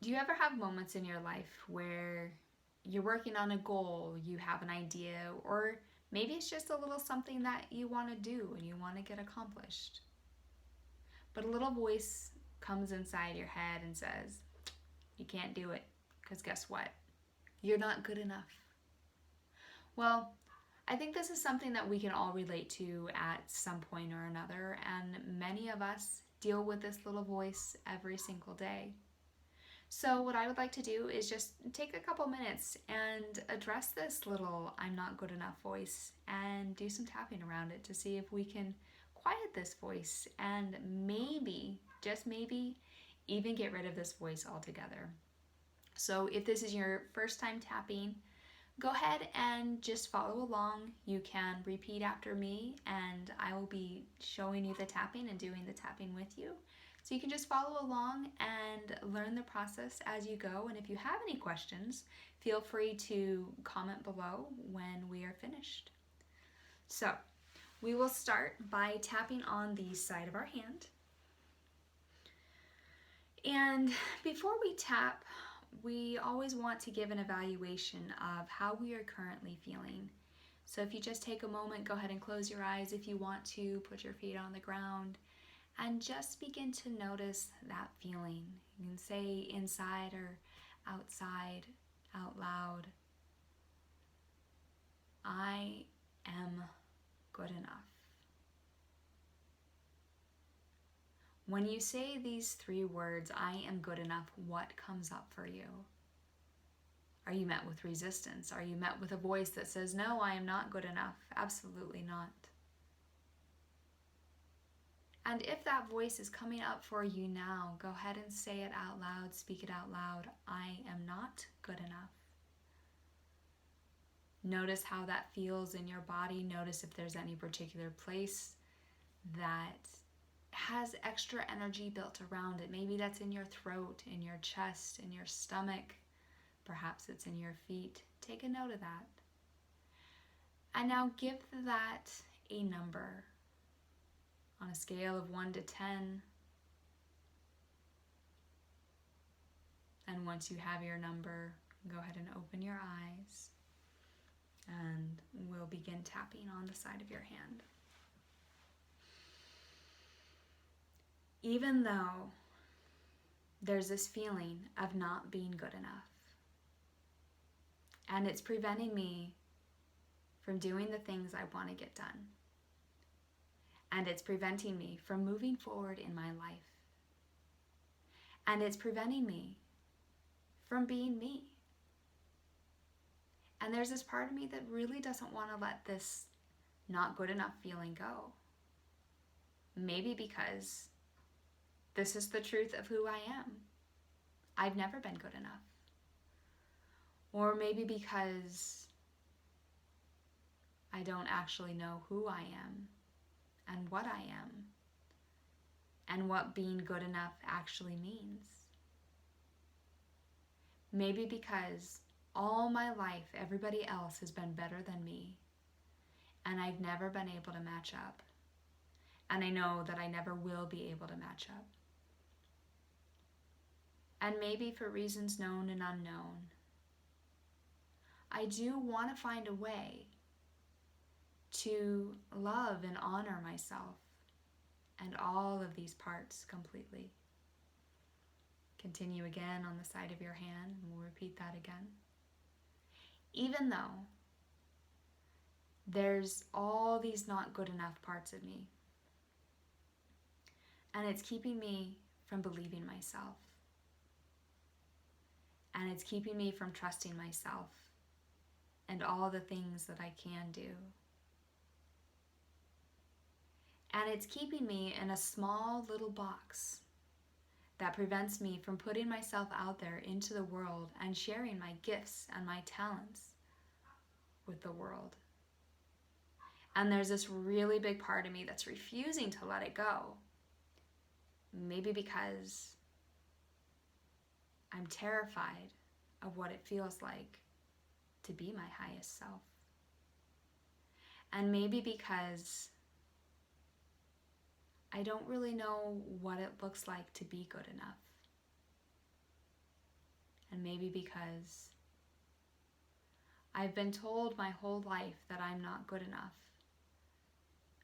Do you ever have moments in your life where you're working on a goal, you have an idea, or maybe it's just a little something that you want to do and you want to get accomplished? But a little voice comes inside your head and says, you can't do it because guess what? You're not good enough. Well, I think this is something that we can all relate to at some point or another, and many of us deal with this little voice every single day. So, what I would like to do is just take a couple minutes and address this little I'm not good enough voice and do some tapping around it to see if we can quiet this voice and maybe, just maybe, even get rid of this voice altogether. So, if this is your first time tapping, go ahead and just follow along. You can repeat after me, and I will be showing you the tapping and doing the tapping with you. So you can just follow along and learn the process as you go. And if you have any questions, feel free to comment below when we are finished. So we will start by tapping on the side of our hand. And before we tap, we always want to give an evaluation of how we are currently feeling. So if you just take a moment, go ahead and close your eyes if you want to, put your feet on the ground, and just begin to notice that feeling. You can say inside or outside, out loud, I am good enough. When you say these three words, I am good enough, what comes up for you? Are you met with resistance? Are you met with a voice that says, no, I am not good enough? Absolutely not. And if that voice is coming up for you now, go ahead and say it out loud, speak it out loud. I am not good enough. Notice how that feels in your body. Notice if there's any particular place that has extra energy built around it. Maybe that's in your throat, in your chest, in your stomach. Perhaps it's in your feet. Take a note of that. And now give that a number on a scale of 1 to 10. And once you have your number, go ahead and open your eyes and we'll begin tapping on the side of your hand. Even though there's this feeling of not being good enough, and it's preventing me from doing the things I want to get done, and it's preventing me from moving forward in my life, and it's preventing me from being me. And there's this part of me that really doesn't want to let this not good enough feeling go. Maybe because this is the truth of who I am. I've never been good enough. Or maybe because I don't actually know who I am and what I am and what being good enough actually means. Maybe because all my life everybody else has been better than me and I've never been able to match up. And I know that I never will be able to match up. And maybe for reasons known and unknown, I do want to find a way to love and honor myself and all of these parts completely. Continue again on the side of your hand, and we'll repeat that again. Even though there's all these not good enough parts of me, and it's keeping me from believing myself, and it's keeping me from trusting myself and all the things that I can do. And it's keeping me in a small little box that prevents me from putting myself out there into the world and sharing my gifts and my talents with the world. And there's this really big part of me that's refusing to let it go. Maybe because I'm terrified of what it feels like to be my highest self. And maybe because I don't really know what it looks like to be good enough. And maybe because I've been told my whole life that I'm not good enough.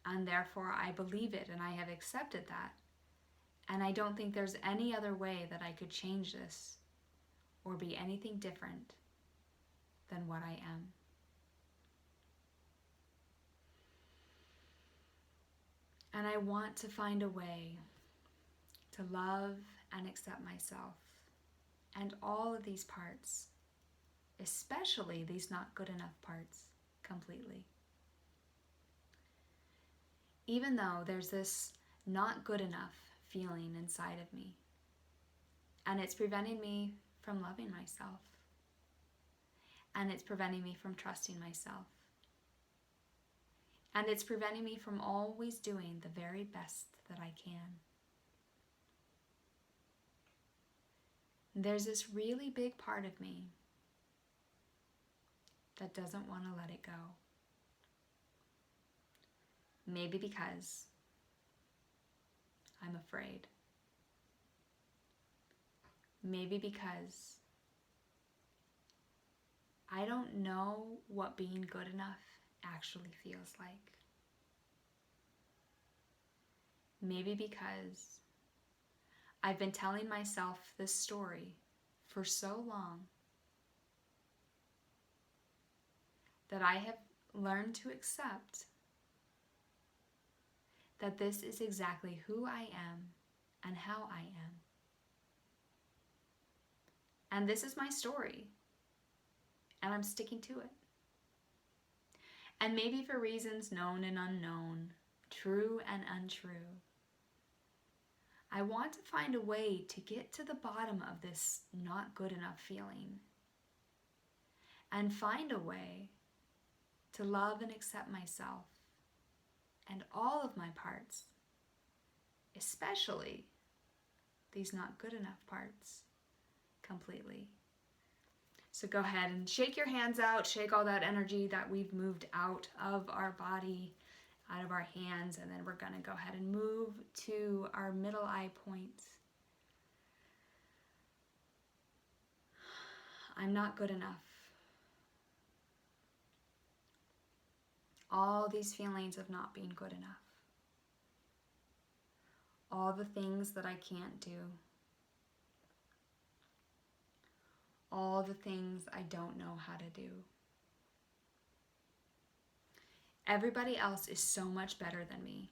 And therefore I believe it and I have accepted that. And I don't think there's any other way that I could change this or be anything different than what I am. And I want to find a way to love and accept myself and all of these parts, especially these not good enough parts, completely. Even though there's this not good enough feeling inside of me, and it's preventing me from loving myself, and it's preventing me from trusting myself, and it's preventing me from always doing the very best that I can. There's this really big part of me that doesn't want to let it go. Maybe because I'm afraid. Maybe because I don't know what being good enough actually feels like. Maybe because I've been telling myself this story for so long that I have learned to accept that this is exactly who I am and how I am. And this is my story, and I'm sticking to it. And maybe for reasons known and unknown, true and untrue, I want to find a way to get to the bottom of this not good enough feeling and find a way to love and accept myself and all of my parts, especially these not good enough parts, completely. So go ahead and shake your hands out, shake all that energy that we've moved out of our body, out of our hands, and then we're going to go ahead and move to our middle eye point. I'm not good enough. All these feelings of not being good enough. All the things that I can't do. All the things I don't know how to do. Everybody else is so much better than me.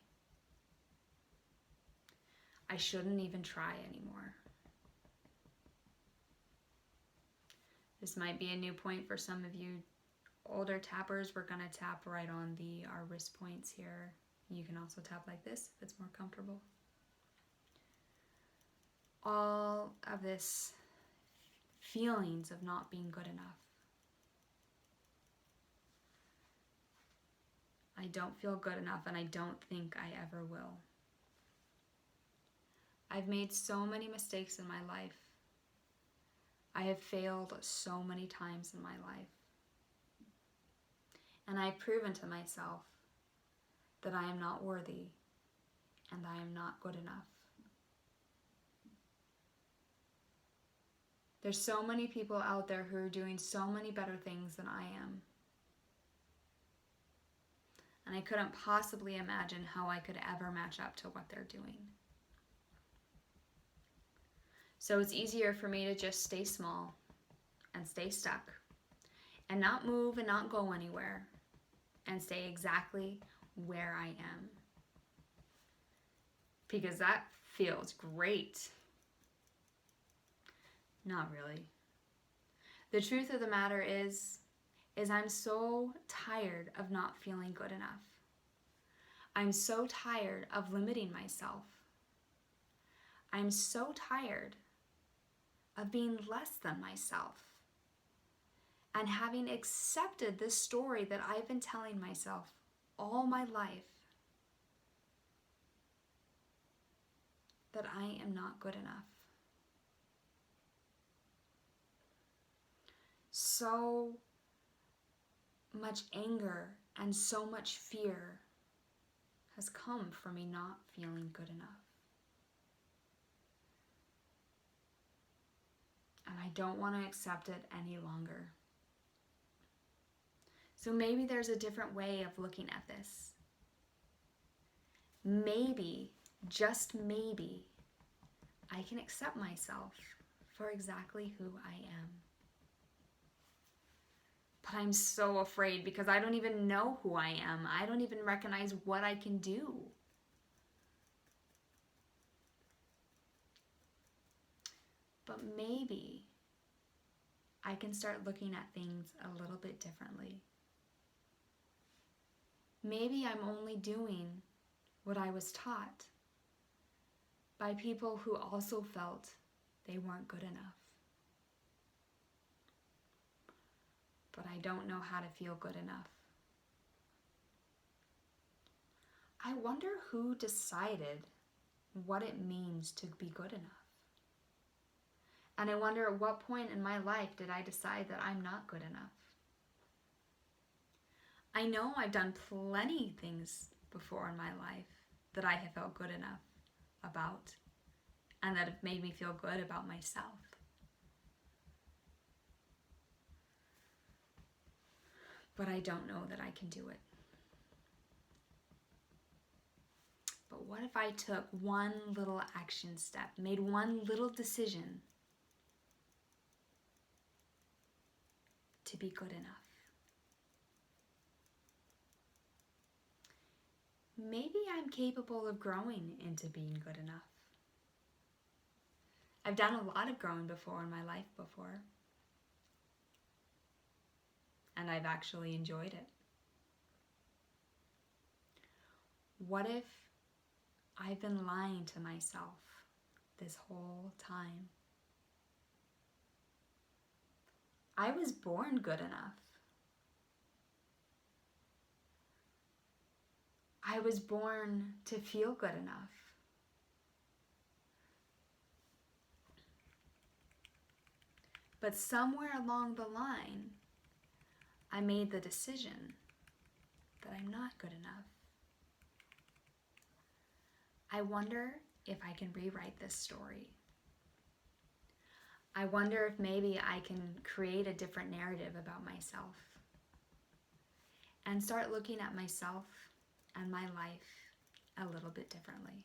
I shouldn't even try anymore. This might be a new point for some of you older tappers. We're going to tap right on our wrist points here. You can also tap like this if it's more comfortable. All of this feelings of not being good enough. I don't feel good enough, and I don't think I ever will. I've made so many mistakes in my life. I have failed so many times in my life. And I've proven to myself that I am not worthy and I am not good enough. There's so many people out there who are doing so many better things than I am. And I couldn't possibly imagine how I could ever match up to what they're doing. So it's easier for me to just stay small and stay stuck and not move and not go anywhere and stay exactly where I am. Because that feels great. Not really. The truth of the matter is I'm so tired of not feeling good enough. I'm so tired of limiting myself. I'm so tired of being less than myself and having accepted this story that I've been telling myself all my life, that I am not good enough. So much anger and so much fear has come from me not feeling good enough. And I don't want to accept it any longer. So maybe there's a different way of looking at this. Maybe, just maybe, I can accept myself for exactly who I am. But I'm so afraid because I don't even know who I am. I don't even recognize what I can do. But maybe I can start looking at things a little bit differently. Maybe I'm only doing what I was taught by people who also felt they weren't good enough. But I don't know how to feel good enough. I wonder who decided what it means to be good enough. And I wonder at what point in my life did I decide that I'm not good enough. I know I've done plenty things before in my life that I have felt good enough about and that have made me feel good about myself. But I don't know that I can do it. But what if I took one little action step, made one little decision to be good enough? Maybe I'm capable of growing into being good enough. I've done a lot of growing before in my life before. And I've actually enjoyed it. What if I've been lying to myself this whole time? I was born good enough. I was born to feel good enough. But somewhere along the line, I made the decision that I'm not good enough. I wonder if I can rewrite this story. I wonder if maybe I can create a different narrative about myself and start looking at myself and my life a little bit differently.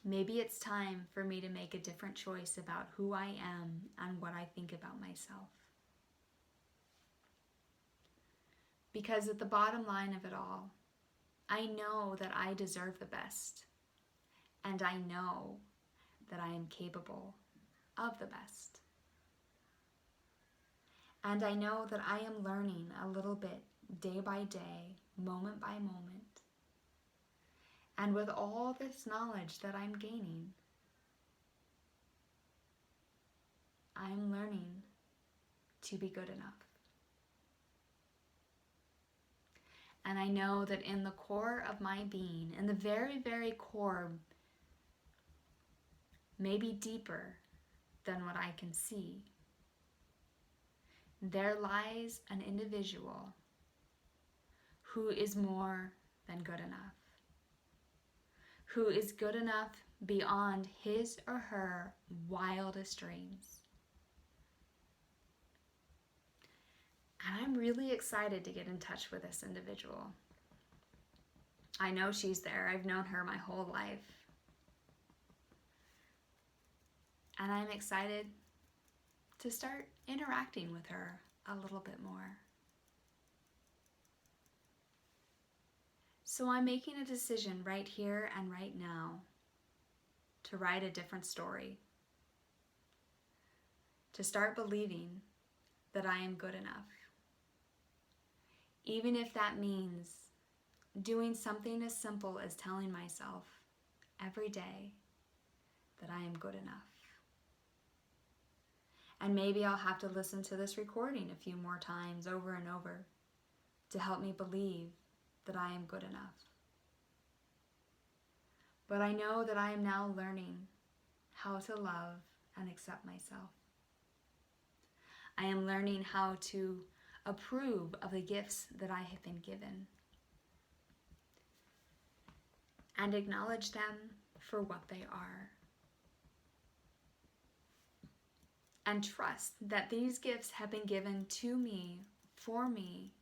Maybe it's time for me to make a different choice about who I am and what I think about myself. Because at the bottom line of it all, I know that I deserve the best, and I know that I am capable of the best. And I know that I am learning a little bit day by day, moment by moment. And with all this knowledge that I'm gaining, I'm learning to be good enough. And I know that in the core of my being, in the very, very core, maybe deeper than what I can see, there lies an individual who is more than good enough, who is good enough beyond his or her wildest dreams. And I'm really excited to get in touch with this individual. I know she's there. I've known her my whole life. And I'm excited to start interacting with her a little bit more. So I'm making a decision right here and right now to write a different story. To start believing that I am good enough. Even if that means doing something as simple as telling myself every day that I am good enough. And maybe I'll have to listen to this recording a few more times over and over to help me believe that I am good enough. But I know that I am now learning how to love and accept myself. I am learning how to approve of the gifts that I have been given and acknowledge them for what they are. and trust that these gifts have been given to me, for me,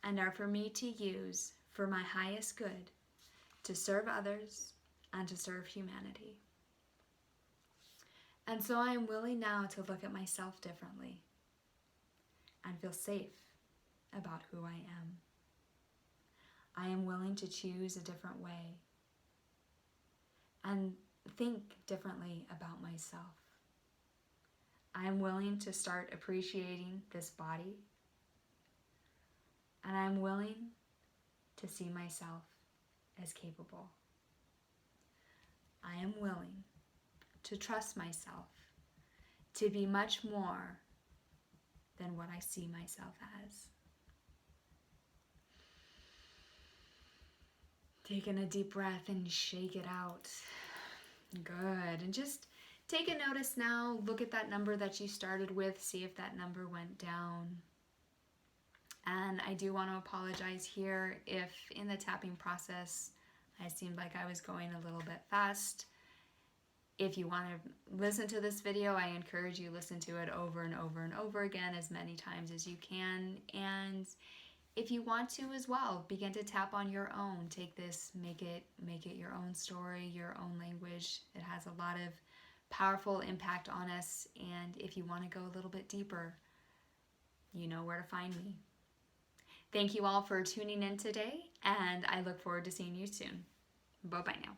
and are for me to use for my highest good, to serve others and to serve humanity. And so I am willing now to look at myself differently and feel safe about who I am. I am willing to choose a different way and think differently about myself. I am willing to start appreciating this body, and I'm willing to see myself as capable. I am willing to trust myself to be much more than what I see myself as. Taking a deep breath and shake it out. Good. And just take a notice now. Look at that number that you started with. See if that number went down. And I do want to apologize here if in the tapping process I seemed like I was going a little bit fast. If you want to listen to this video, I encourage you to listen to it over and over and over again as many times as you can. And if you want to as well, begin to tap on your own. Take this, make it your own story, your own language. It has a lot of powerful impact on us. And if you want to go a little bit deeper, you know where to find me. Thank you all for tuning in today, and I look forward to seeing you soon. Bye-bye now.